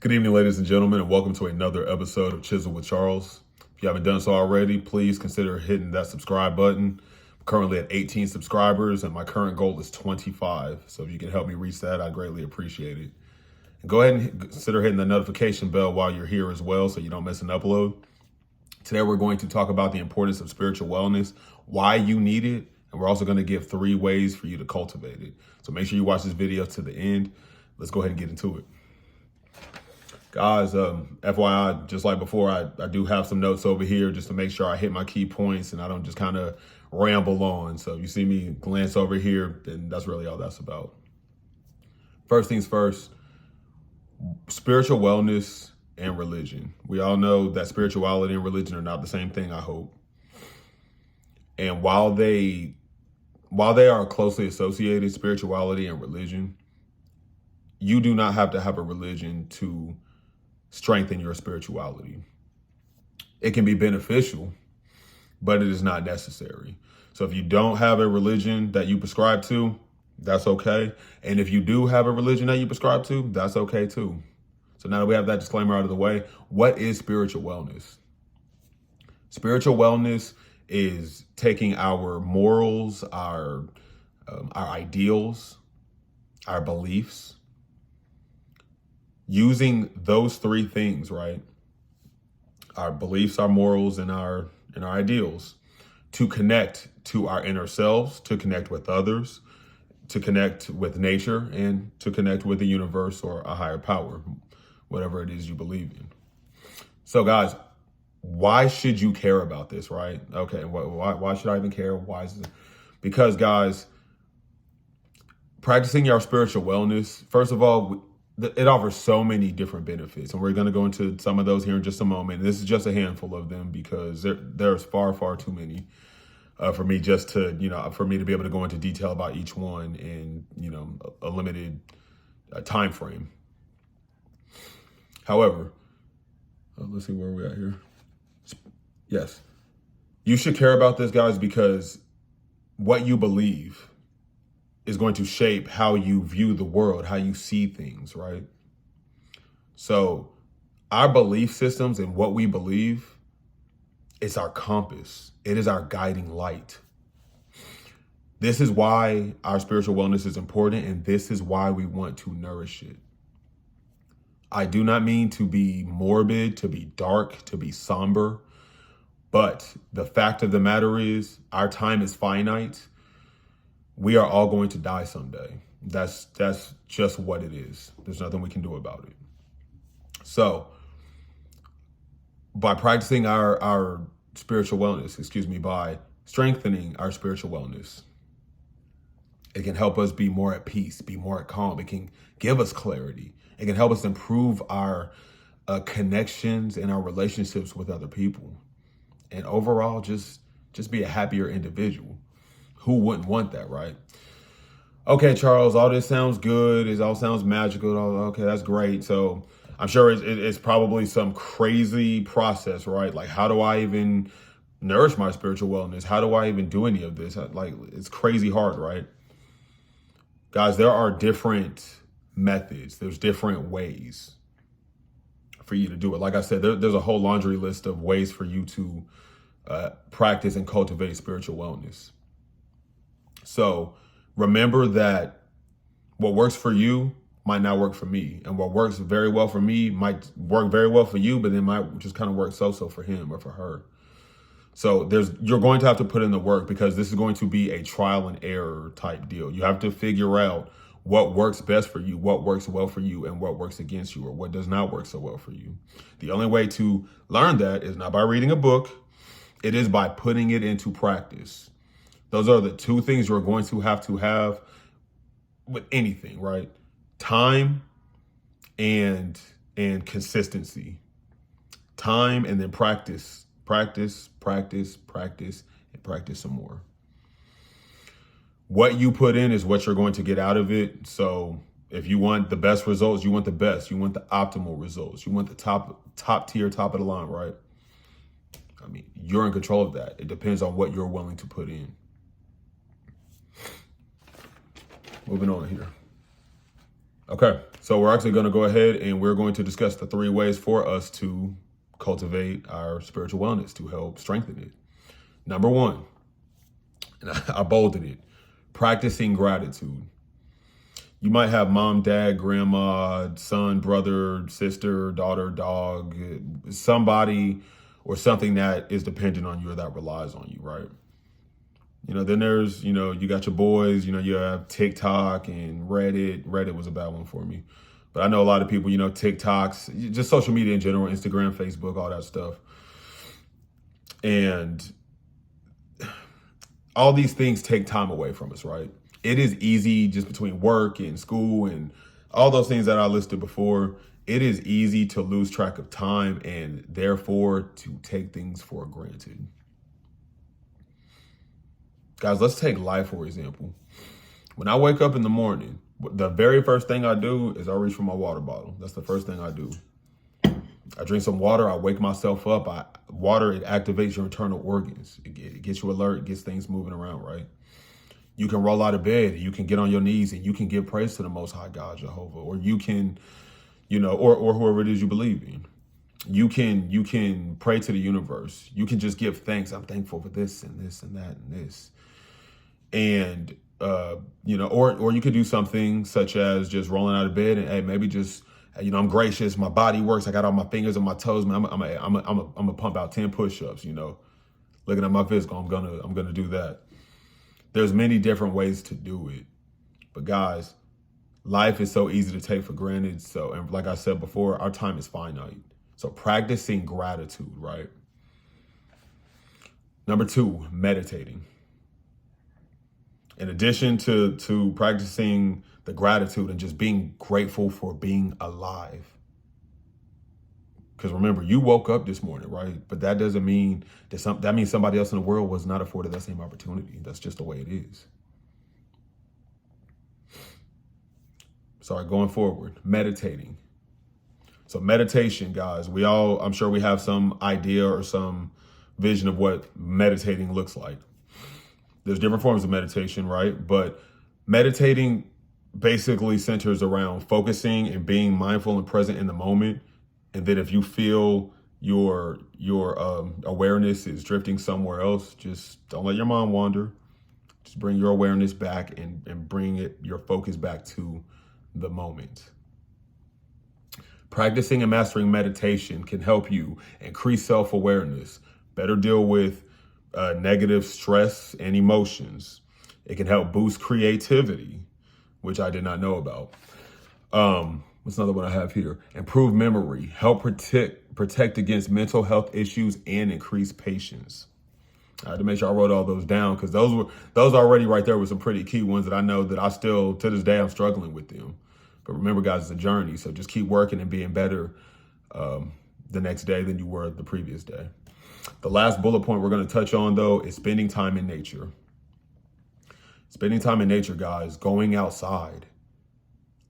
Good evening, ladies and gentlemen, and welcome to another episode of Chisel with Charles. If you haven't done so already, please consider hitting that subscribe button. I'm currently at 18 subscribers, and my current goal is 25. So if you can help me reach that, I greatly appreciate it. And go ahead and consider hitting the notification bell while you're here as well so you don't miss an upload. Today, we're going to talk about the importance of spiritual wellness, why you need it, and we're also going to give 3 ways for you to cultivate it. So make sure you watch this video to the end. Let's go ahead and get into it. Guys, FYI, just like before, I do have some notes over here just to make sure I hit my key points and I don't just kind of ramble on. So if you see me glance over here, then that's really all that's about. First things first, spiritual wellness and religion. We all know that spirituality and religion are not the same thing, I hope. And while they are closely associated, spirituality and religion, you do not have to have a religion to strengthen your spirituality. It can be beneficial, but it is not necessary. So if you don't have a religion that you prescribe to, that's okay. And if you do have a religion that you prescribe to, that's okay too. So now that we have that disclaimer out of the way, what is spiritual wellness? Spiritual wellness is taking our morals, our ideals, our beliefs, using those 3 things, right? Our beliefs, our morals, and our ideals to connect to our inner selves, to connect with others, to connect with nature, and to connect with the universe or a higher power, whatever it is you believe in. So guys, why should you care about this, right? Okay, why should I even care? Why is it? Because guys, practicing your spiritual wellness, first of all, it offers so many different benefits, and we're going to go into some of those here in just a moment. This is just a handful of them because there's far too many for me just to, for me to be able to go into detail about each one in, a limited time frame. However, let's see where we're at here. Yes, you should care about this, guys, because what you believe is going to shape how you view the world, how you see things, right? So our belief systems and what we believe is our compass. It is our guiding light. This is why our spiritual wellness is important, and this is why we want to nourish it. I do not mean to be morbid, to be dark, to be somber, but the fact of the matter is our time is finite. We are all going to die someday. That's just what it is. There's nothing we can do about it. So by practicing our spiritual wellness, by strengthening our spiritual wellness, it can help us be more at peace, be more at calm. It can give us clarity. It can help us improve our connections and our relationships with other people. And overall, just be a happier individual. Who wouldn't want that, right? Okay, Charles, all this sounds good. It all sounds magical. Okay, that's great. So I'm sure it's probably some crazy process, right? Like, how do I even nourish my spiritual wellness? How do I even do any of this? Like, it's crazy hard, right? Guys, there are different methods. There's different ways for you to do it. Like I said, there's a whole laundry list of ways for you to practice and cultivate spiritual wellness. So remember that what works for you might not work for me. And what works very well for me might work very well for you, but then might just kind of work so-so for him or for her. So you're going to have to put in the work because this is going to be a trial and error type deal. You have to figure out what works best for you, what works well for you, and what works against you or what does not work so well for you. The only way to learn that is not by reading a book. It is by putting it into practice. Those are the 2 things you're going to have with anything, right? Time and consistency. Time and then practice, and practice some more. What you put in is what you're going to get out of it. So if you want the best results, you want the best. You want the optimal results. You want the top tier, top of the line, right? I mean, you're in control of that. It depends on what you're willing to put in. Moving on here. Okay, so we're actually going to go ahead and we're going to discuss the 3 ways for us to cultivate our spiritual wellness to help strengthen it. Number 1, and I bolded it, practicing gratitude. You might have mom, dad, grandma, son, brother, sister, daughter, dog, somebody or something that is dependent on you or that relies on you, right? Then there's, you got your boys, you have TikTok and Reddit. Reddit was a bad one for me. But I know a lot of people, TikToks, just social media in general, Instagram, Facebook, all that stuff. And all these things take time away from us, right? It is easy just between work and school and all those things that I listed before. It is easy to lose track of time and therefore to take things for granted. Guys, let's take life, for example. When I wake up in the morning, the very first thing I do is I reach for my water bottle. That's the first thing I do. I drink some water. I wake myself up. Water, it activates your internal organs. It gets you alert. It gets things moving around, right? You can roll out of bed. You can get on your knees and you can give praise to the Most High God, Jehovah. Or you can, or whoever it is you believe in. You can pray to the universe. You can just give thanks. I'm thankful for this and this and that and this. And, or you could do something such as just rolling out of bed and, hey, maybe just, I'm gracious. My body works. I got all my fingers and my toes. Man, I'm gonna pump out 10 push-ups, looking at my physical. I'm going to do that. There's many different ways to do it. But guys, life is so easy to take for granted. So, and like I said before, our time is finite. So practicing gratitude, right? Number 2, meditating. In addition to practicing the gratitude and just being grateful for being alive. Because remember, you woke up this morning, right? But that doesn't mean that means somebody else in the world was not afforded that same opportunity. That's just the way it is. Sorry, going forward, meditating. So meditation, guys, I'm sure we have some idea or some vision of what meditating looks like. There's different forms of meditation, right? But meditating basically centers around focusing and being mindful and present in the moment. And then if you feel your awareness is drifting somewhere else, just don't let your mind wander. Just bring your awareness back and bring your focus back to the moment. Practicing and mastering meditation can help you increase self-awareness, better deal with negative stress and emotions. It can help boost creativity, which I did not know about. What's another one I have here? Improve memory, help protect against mental health issues, and increase patience. I had to make sure I wrote all those down because those already right there were some pretty key ones that I know that I still, to this day, I'm struggling with them. But remember, guys, it's a journey. So just keep working and being better the next day than you were the previous day. The last bullet point we're going to touch on, though, is spending time in nature. Spending time in nature, guys, going outside,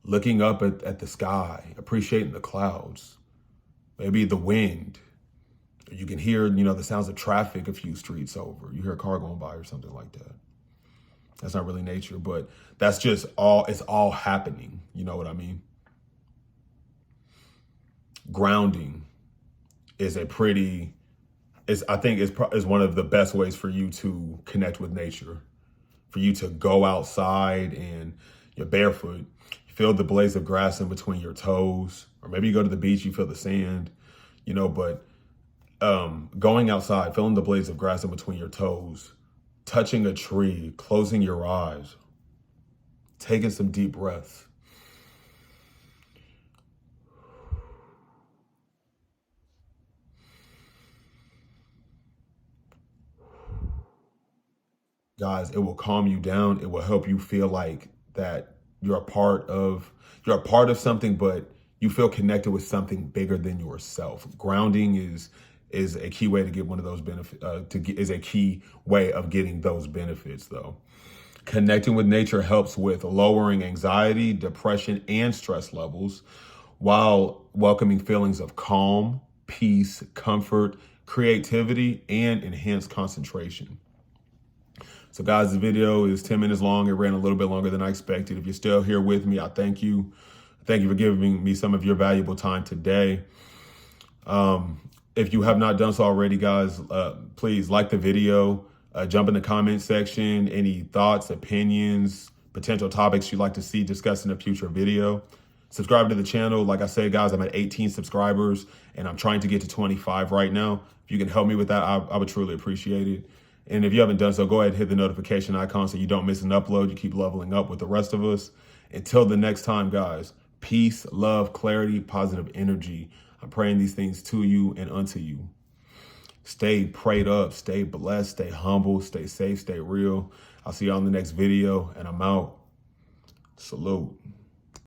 looking up at the sky, appreciating the clouds, maybe the wind. You can hear, the sounds of traffic a few streets over. You hear a car going by or something like that. That's not really nature, but that's just it's all happening. You know what I mean? Grounding is I think is one of the best ways for you to connect with nature, for you to go outside and you're barefoot, you feel the blades of grass in between your toes, or maybe you go to the beach, you feel the sand, but going outside, feeling the blades of grass in between your toes, touching a tree, closing your eyes, taking some deep breaths. Guys, it will calm you down. It will help you feel like that you're a part of something, but you feel connected with something bigger than yourself. Grounding is a key way to get one of those benefits. Is a key way of getting those benefits, though. Connecting with nature helps with lowering anxiety, depression, and stress levels, while welcoming feelings of calm, peace, comfort, creativity, and enhanced concentration. So guys, the video is 10 minutes long. It ran a little bit longer than I expected. If you're still here with me, I thank you. Thank you for giving me some of your valuable time today. If you have not done so already, guys, please like the video, jump in the comment section, any thoughts, opinions, potential topics you'd like to see discussed in a future video. Subscribe to the channel. Like I said, guys, I'm at 18 subscribers and I'm trying to get to 25 right now. If you can help me with that, I would truly appreciate it. And if you haven't done so, go ahead and hit the notification icon so you don't miss an upload. You keep leveling up with the rest of us. Until the next time, guys, peace, love, clarity, positive energy. I'm praying these things to you and unto you. Stay prayed up, stay blessed, stay humble, stay safe, stay real. I'll see you on the next video, and I'm out. Salute.